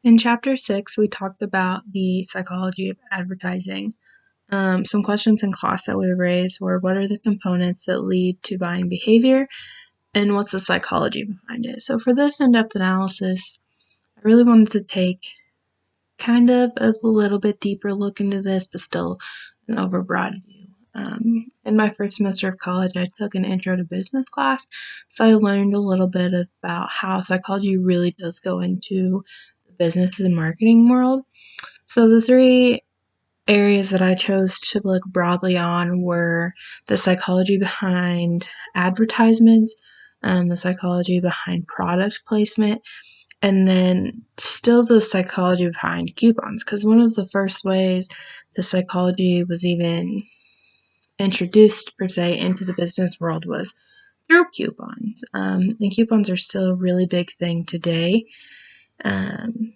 In chapter 6, we talked about the psychology of advertising. Some questions in class that we raised were, what are the components that lead to buying behavior, and what's the psychology behind it? So for this in-depth analysis, I really wanted to take kind of a little bit deeper look into this, but still an overbroad view. In my first semester of college, I took an intro to business class, so I learned a little bit about how psychology really does go into the business and marketing world. So the three areas that I chose to look broadly on were the psychology behind advertisements, the psychology behind product placement, and then still the psychology behind coupons. Because one of the first ways the psychology was even introduced, per se, into the business world was through coupons. And coupons are still a really big thing today. In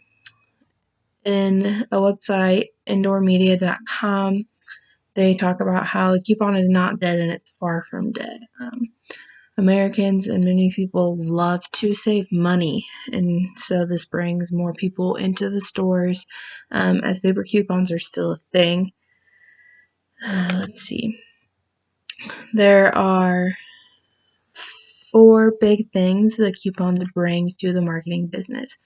a website, indoormedia.com, they talk about how the coupon is not dead and it's far from dead. Americans and many people love to save money, and so this brings more people into the stores, as paper coupons are still a thing. Let's see. There are 4 big things that coupons bring to the marketing business.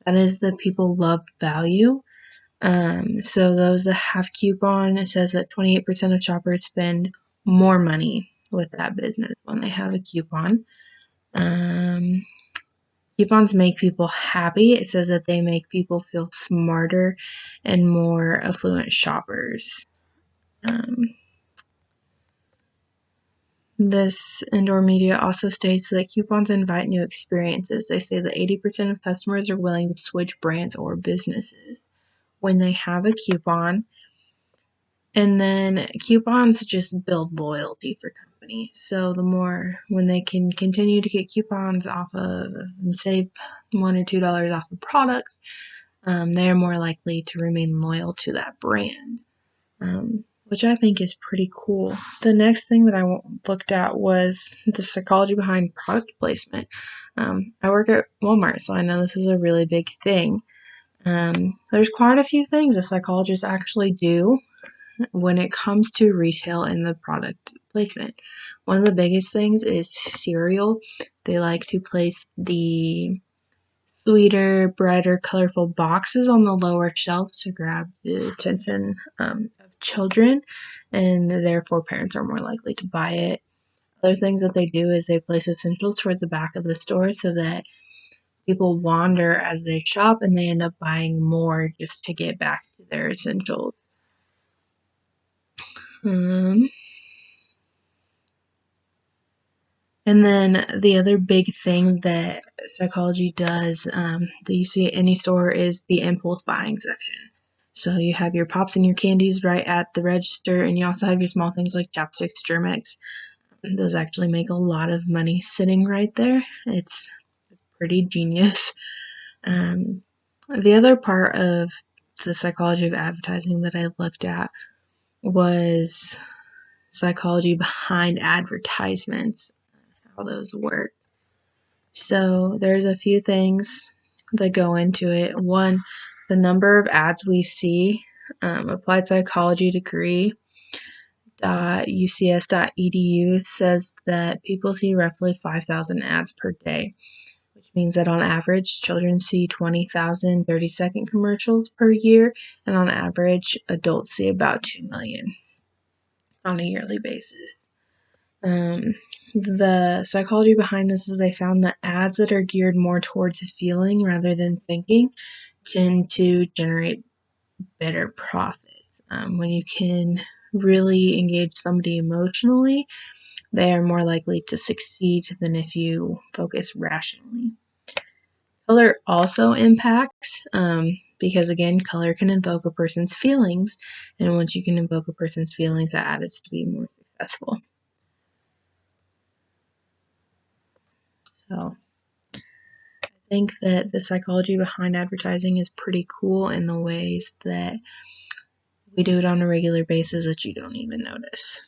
That is that people love value. So those that have coupon, it says that 28% of shoppers spend more money with that business when they have a coupon. Coupons make people happy. It says that they make people feel smarter and more affluent shoppers. This Indoor Media also states that coupons invite new experiences. They say that 80% of customers are willing to switch brands or businesses when they have a coupon. And then coupons just build loyalty for companies. So the more, when they can continue to get coupons off of and save $1 or $2 off of products, they're more likely to remain loyal to that brand, which I think is pretty cool. The next thing that I looked at was the psychology behind product placement. I work at Walmart, so I know this is a really big thing. There's quite a few things a psychologist actually do when it comes to retail and the product placement. One of the biggest things is cereal. They like to place the sweeter, brighter, colorful boxes on the lower shelf to grab the attention of children, and therefore parents are more likely to buy it. Other things that they do is they place essentials towards the back of the store so that people wander as they shop and they end up buying more just to get back to their essentials. And then the other big thing that psychology does that you see at any store is the impulse buying section. So you have your pops and your candies right at the register, and you also have your small things like chapsticks, Germ-X. Those actually make a lot of money sitting right there. It's pretty genius. The other part of the psychology of advertising that I looked at was psychology behind advertisements, how those work. So there's a few things that go into it. One, the number of ads we see. Applied psychology degree ucs.edu says that people see roughly 5,000 ads per day, which means that on average, children see 20,000 30-second commercials per year, and on average, adults see about 2 million on a yearly basis. The psychology behind this is they found that ads that are geared more towards feeling rather than thinking tend to generate better profits. When you can really engage somebody emotionally, they are more likely to succeed than if you focus rationally. Color also impacts, because again, color can invoke a person's feelings, and once you can invoke a person's feelings, that ad is to be more successful. So I think that the psychology behind advertising is pretty cool in the ways that we do it on a regular basis that you don't even notice.